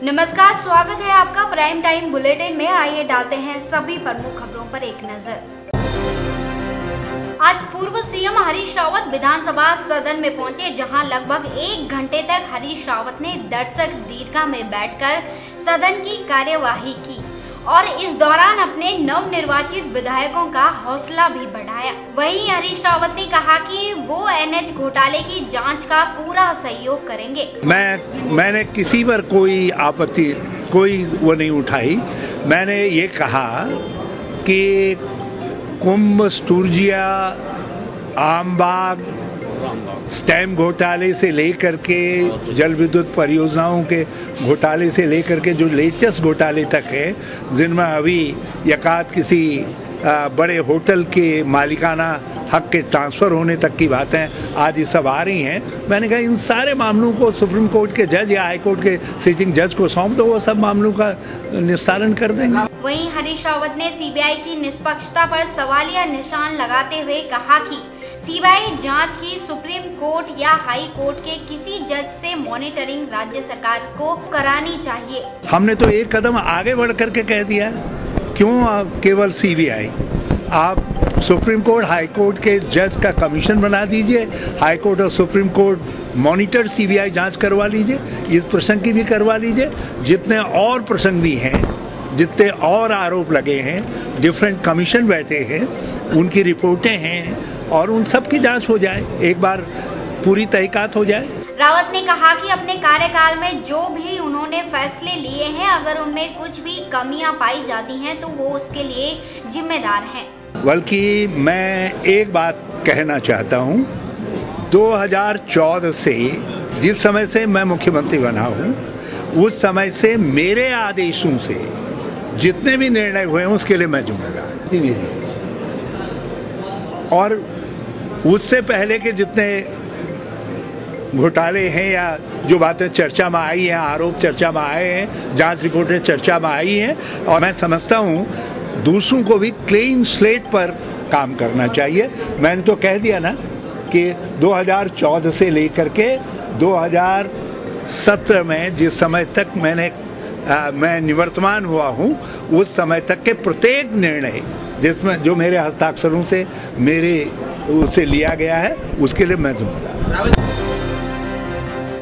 नमस्कार, स्वागत है आपका प्राइम टाइम बुलेटिन में। आइए डालते हैं सभी प्रमुख खबरों पर एक नजर। आज पूर्व सीएम हरीश रावत विधानसभा सदन में पहुंचे, जहां लगभग 1 घंटे तक हरीश रावत ने दर्शक दीर्घा में बैठकर सदन की कार्यवाही की और इस दौरान अपने नवनिर्वाचित विधायकों का हौसला भी बढ़ाया। वहीं हरीश रावत ने कहा कि वो एनएच घोटाले की जांच का पूरा सहयोग करेंगे। मैंने किसी पर कोई आपत्ति वो नहीं उठाई। मैंने ये कहा कि कुंभ, स्तुरजिया, आमबाग, स्टैम्प घोटाले से लेकर के जल विद्युत परियोजनाओं के घोटाले से लेकर के जो लेटेस्ट घोटाले तक है, जिनमें अभी यकात किसी बड़े होटल के मालिकाना हक के ट्रांसफ़र होने तक की बातें आज ये सब आ रही हैं। मैंने कहा इन सारे मामलों को सुप्रीम कोर्ट के जज या हाई कोर्ट के सिटिंग जज को सौंप दो, वो सब मामलों का निस्तारण कर देंगे। वहीं हरीश रावत ने सीबीआई की निष्पक्षता पर सवालिया निशान लगाते हुए कहा कि सीबीआई जांच की सुप्रीम कोर्ट या हाई कोर्ट के किसी जज से मॉनिटरिंग राज्य सरकार को करानी चाहिए। हमने तो एक कदम आगे बढ़ करके कह दिया, क्यों केवल सीबीआई? आप सुप्रीम कोर्ट, हाई कोर्ट के जज का कमीशन बना दीजिए, हाई कोर्ट और सुप्रीम कोर्ट मॉनिटर सीबीआई जांच करवा लीजिए, इस प्रसंग की भी करवा लीजिए। जितने और प्रसंग भी हैं, जितने और आरोप लगे हैं, डिफरेंट कमीशन बैठे हैं, उनकी रिपोर्टें हैं और उन सब की जांच हो जाए, एक बार पूरी तहकीकात हो जाए। रावत ने कहा कि अपने कार्यकाल में जो भी उन्होंने फैसले लिए हैं, अगर उनमें कुछ भी कमियां पाई जाती हैं तो वो उसके लिए जिम्मेदार हैं। बल्कि मैं एक बात कहना चाहता हूं, 2014 से जिस समय से मैं मुख्यमंत्री बना हूं, उस समय से मेरे आदेशों से जितने भी निर्णय हुए हैं उसके लिए मैं जिम्मेदार थी मेरी, और उससे पहले के जितने घोटाले हैं या जो बातें चर्चा में आई हैं, आरोप चर्चा में आए हैं, जांच रिपोर्टें चर्चा में आई हैं, और मैं समझता हूं दूसरों को भी क्लीन स्लेट पर काम करना चाहिए। मैंने तो कह दिया ना कि 2014 से लेकर के 2017 में जिस समय तक मैं निवर्तमान हुआ हूं, उस समय तक के प्रत्येक निर्णय जिसमें जो मेरे हस्ताक्षरों से उसे लिया गया है, उसके लिए मैं जिम्मेदार।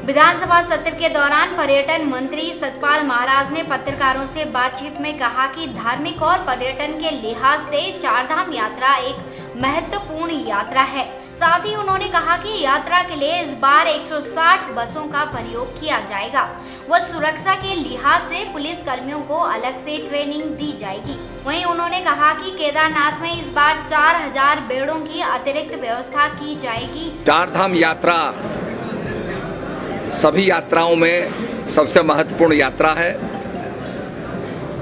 विधानसभा सत्र के दौरान पर्यटन मंत्री सतपाल महाराज ने पत्रकारों से बातचीत में कहा कि धार्मिक और पर्यटन के लिहाज से चारधाम यात्रा एक महत्वपूर्ण यात्रा है। साथ ही उन्होंने कहा कि यात्रा के लिए इस बार 160 बसों का प्रयोग किया जाएगा व सुरक्षा के लिहाज से पुलिस कर्मियों को अलग से ट्रेनिंग दी जाएगी। वहीं उन्होंने कहा कि केदारनाथ में इस बार 4000 बेड़ों की अतिरिक्त व्यवस्था की जाएगी। चारधाम यात्रा सभी यात्राओं में सबसे महत्वपूर्ण यात्रा है।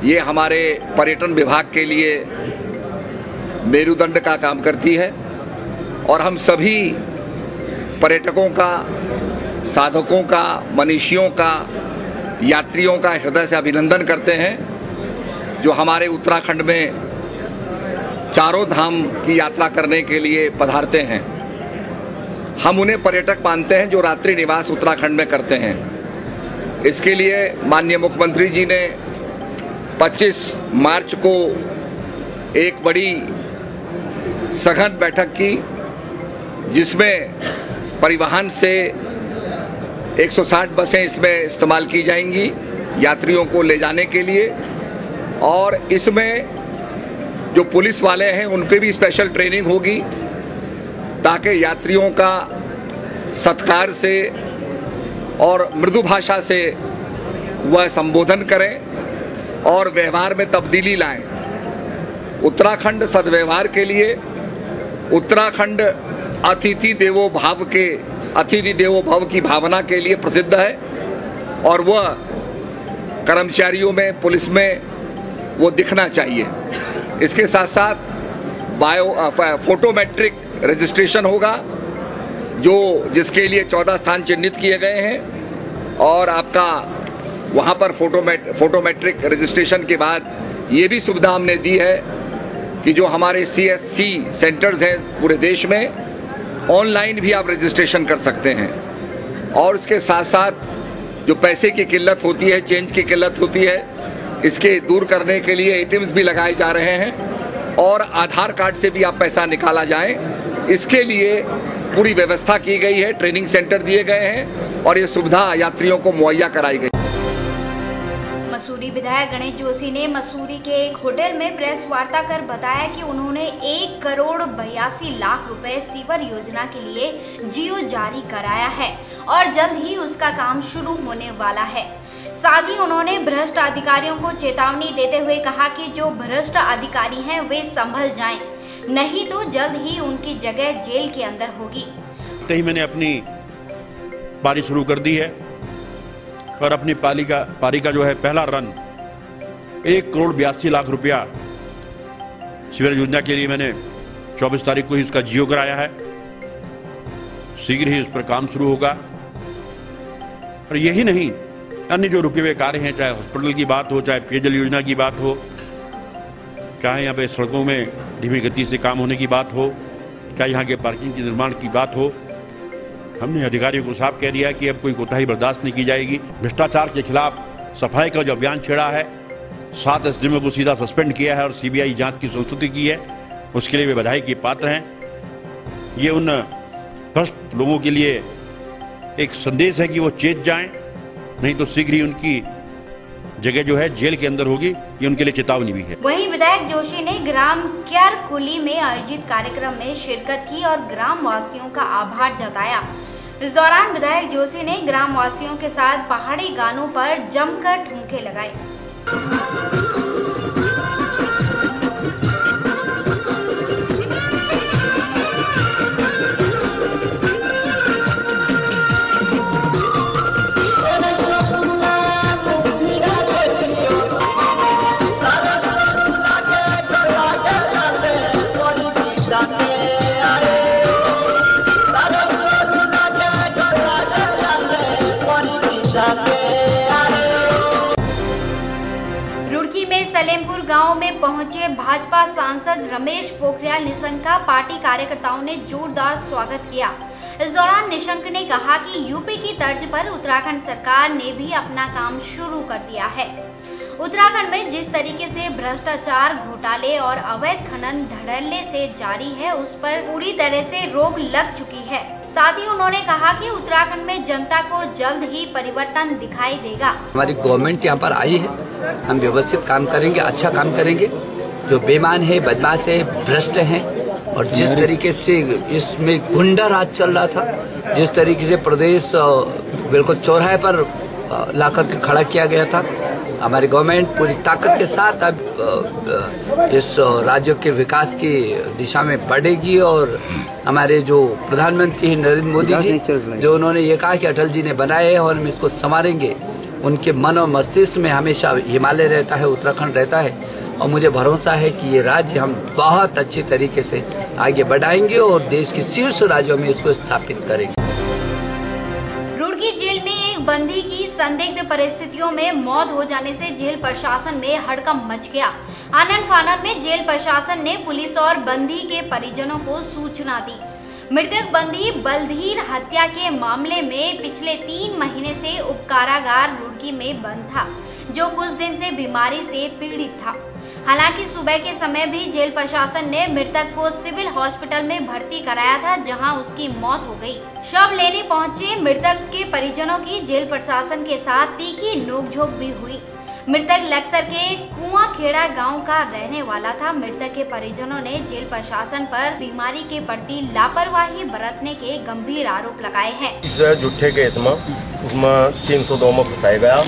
ये हमारे पर्यटन विभाग के लिए मेरुदंड का काम करती है और हम सभी पर्यटकों का, साधकों का, मनीषियों का, यात्रियों का हृदय से अभिनंदन करते हैं जो हमारे उत्तराखंड में चारों धाम की यात्रा करने के लिए पधारते हैं। हम उन्हें पर्यटक मानते हैं जो रात्रि निवास उत्तराखंड में करते हैं। इसके लिए माननीय मुख्यमंत्री जी ने 25 मार्च को एक बड़ी सघन बैठक की, जिसमें परिवहन से 160 बसें इसमें इस्तेमाल की जाएंगी यात्रियों को ले जाने के लिए, और इसमें जो पुलिस वाले हैं उनके भी स्पेशल ट्रेनिंग होगी ताकि यात्रियों का सत्कार से और मृदु भाषा से वह संबोधन करें और व्यवहार में तब्दीली लाएं। उत्तराखंड सद्व्यवहार के लिए, उत्तराखंड अतिथि देवो भव की भावना के लिए प्रसिद्ध है, और वह कर्मचारियों में, पुलिस में वो दिखना चाहिए। इसके साथ साथ फोटोमेट्रिक रजिस्ट्रेशन होगा, जिसके लिए 14 स्थान चिन्हित किए गए हैं, और आपका वहाँ पर फोटोमेट्रिक रजिस्ट्रेशन के बाद ये भी सुविधा हमने दी है कि जो हमारे CSC सेंटर्स हैं पूरे देश में, ऑनलाइन भी आप रजिस्ट्रेशन कर सकते हैं। और इसके साथ साथ जो पैसे की किल्लत होती है, चेंज की किल्लत होती है, इसके दूर करने के लिए एटीएम्स भी लगाए जा रहे हैं और आधार कार्ड से भी आप पैसा निकाला जाए, इसके लिए पूरी व्यवस्था की गई है। ट्रेनिंग सेंटर दिए गए हैं और ये सुविधा यात्रियों को मुहैया कराई गई। मसूरी विधायक गणेश जोशी ने मसूरी के एक होटल में प्रेस वार्ता कर बताया कि उन्होंने 1,82,00,000 रुपए सीवर योजना के लिए जीओ जारी कराया है और जल्द ही उसका काम शुरू होने वाला है। साथ ही उन्होंने भ्रष्ट अधिकारियों को चेतावनी देते हुए कहा कि जो भ्रष्ट अधिकारी हैं वे संभल जाएं, नहीं तो जल्द ही उनकी जगह जेल के अंदर होगी। मैंने अपनी पारी शुरू कर दी है और अपनी पारी का जो है पहला रन 1,82,00,000 रुपया सीवर योजना के लिए मैंने 24 तारीख को ही इसका जियो कराया है। शीघ्र ही इस पर काम शुरू होगा। और यही नहीं, अन्य जो रुके हुए कार्य हैं, चाहे हॉस्पिटल की बात हो, चाहे पेयजल योजना की बात हो, चाहे यहाँ पे सड़कों में धीमी गति से काम होने की बात हो, चाहे यहाँ के पार्किंग के निर्माण की बात हो, हमने अधिकारियों को साफ कह दिया कि अब कोई कोताही बर्दाश्त नहीं की जाएगी। भ्रष्टाचार के खिलाफ सफाई का जो अभियान छेड़ा है, 7 एसडीएमओ को सीधा सस्पेंड किया है और सीबीआई जांच की संस्तुति की है, उसके लिए वे बधाई के पात्र हैं। ये उन भ्रष्ट लोगों के लिए एक संदेश है कि वो चेत जाएं, नहीं तो शीघ्र ही उनकी जगह जो है जेल के अंदर होगी। ये उनके लिए चेतावनी भी है। वहीं विधायक जोशी ने ग्राम क्यारकुली में आयोजित कार्यक्रम में शिरकत की और ग्राम वासियों का आभार जताया। इस दौरान विधायक जोशी ने ग्राम वासियों के साथ पहाड़ी गानों पर जमकर ठुमके लगाए। रुड़की में सलेमपुर गांव में पहुंचे भाजपा सांसद रमेश पोखरियाल निशंक का पार्टी कार्यकर्ताओं ने जोरदार स्वागत किया। इस दौरान निशंक ने कहा कि यूपी की तर्ज पर उत्तराखंड सरकार ने भी अपना काम शुरू कर दिया है। उत्तराखंड में जिस तरीके से भ्रष्टाचार, घोटाले और अवैध खनन धड़ल्ले से जारी है, उस पर पूरी तरह से रोक लग चुकी है। साथ ही उन्होंने कहा कि उत्तराखंड में जनता को जल्द ही परिवर्तन दिखाई देगा। हमारी गवर्नमेंट यहाँ पर आई है, हम व्यवस्थित काम करेंगे, अच्छा काम करेंगे। जो बेईमान है, बदमाश है, भ्रष्ट है और जिस तरीके से इसमें गुंडा राज चल रहा था, जिस तरीके से प्रदेश बिल्कुल चौराहे पर लाकर के खड़ा किया गया था, हमारी गवर्नमेंट पूरी ताकत के साथ अब इस राज्य के विकास की दिशा में बढ़ेगी। और हमारे जो प्रधानमंत्री नरेंद्र मोदी जी, जो उन्होंने ये कहा कि अटल जी ने बनाए और हम इसको संवारेंगे, उनके मन और मस्तिष्क में हमेशा हिमालय रहता है, उत्तराखंड रहता है और मुझे भरोसा है कि ये राज्य हम बहुत अच्छे तरीके से आगे बढ़ाएंगे और देश के शीर्ष राज्यों में इसको स्थापित करेंगे। रुड़की जेल में एक बंदी की संदिग्ध परिस्थितियों में मौत हो जाने से जेल प्रशासन में हड़कंप मच गया। आनन फानन में जेल प्रशासन ने पुलिस और बंदी के परिजनों को सूचना दी। मृतक बंदी बलधीर हत्या के मामले में पिछले 3 महीने से उपकारागार रुड़की में बंद था, जो कुछ दिन से बीमारी से पीड़ित था। हालांकि सुबह के समय भी जेल प्रशासन ने मृतक को सिविल हॉस्पिटल में भर्ती कराया था, जहां उसकी मौत हो गई। शव लेने पहुंचे मृतक के परिजनों की जेल प्रशासन के साथ तीखी नोकझोंक भी हुई। मृतक लक्सर के कुआंखेड़ा गांव का रहने वाला था। मृतक के परिजनों ने जेल प्रशासन पर बीमारी के प्रति लापरवाही बरतने के गंभीर आरोप लगाए हैं। इस झूठे केस में उसमें 302 में फंसाया गया,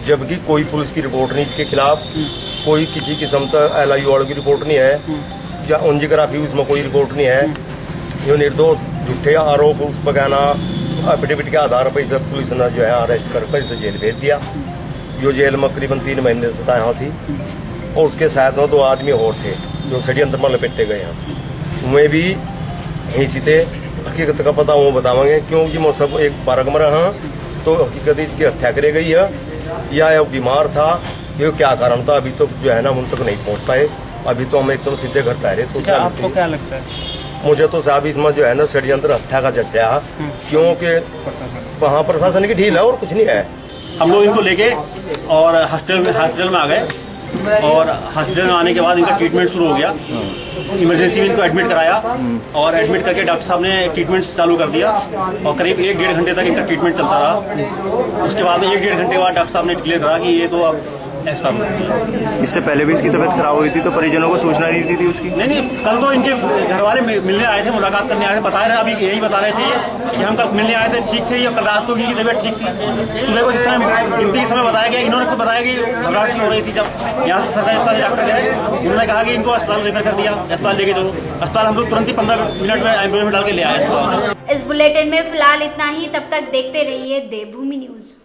जबकि कोई पुलिस की रिपोर्ट नहीं इसके खिलाफ, कोई किसी किस्म का LIU वालों की रिपोर्ट नहीं है, या एंजियोग्राफी उसमें कोई रिपोर्ट नहीं है। ये निर्दोष झूठे आरोप उस पर कहना एफिडेविट के आधार पर इसे पुलिस ने जो है अरेस्ट कर इसे जेल भेज दिया। यो जेल में करीबन 3 महीने से था यहाँ से, और उसके साथ में 2 आदमी और थे जो षड्यंत्र में लपेटे गए हैं। उन्हें भी यहीं से थे। हकीकत का पता वो बतावेंगे, क्योंकि वो सब एक पार्क में रहा तो हकीकत इसकी हत्या करी गई है या बीमार था, ये क्या कारण था अभी तो जो है ना उन तक नहीं पहुँच पाए। अभी तो हम एकदम सीधे घर पे आ रहे। आपको क्या लगता है? मुझे तो साहब इसमें जो है ना षड्यंत्र हत्या का जैसे, क्योंकि वहाँ प्रशासन की ढील है और कुछ नहीं है। हम लोग इनको लेके और हॉस्पिटल में आ गए और हॉस्पिटल में आने के बाद इनका ट्रीटमेंट शुरू हो गया। इमरजेंसी में इनको एडमिट कराया और एडमिट करके डॉक्टर साहब ने ट्रीटमेंट चालू कर दिया और करीब 1-1.5 घंटे तक इनका ट्रीटमेंट चलता रहा। उसके बाद 1-1.5 घंटे बाद डॉक्टर साहब ने डिक्लेयर करा कि ये तो अब एक्सपायर हो गया। इससे पहले भी इसकी तबीयत खराब हुई थी तो परिजनों को सूचना दी थी उसकी? नहीं, कल तो इनके घर वाले मिलने आए थे, मुलाकात करने आए थे, बता रहे अभी यही बता रहे थे कि हम कल मिलने आए थे, ठीक थे, कल रात को इनकी तबीयत ठीक थी। सुबह को जिस समय गिनती के समय बताया गया, इन्होंने खुद बताया कि घबराहट सी हो रही थी। जब यहाँ से सरकारी अस्पताल डॉक्टर गए, उन्होंने कहा कि इनको अस्पताल रेफर कर दिया, अस्पताल लेके चलो। अस्पताल हम लोग तुरंत ही 15 मिनट में एम्बुलेंस में डाल के ले आए। इस बुलेटिन में फिलहाल इतना ही। तब तक देखते रहिए देवभूमि न्यूज।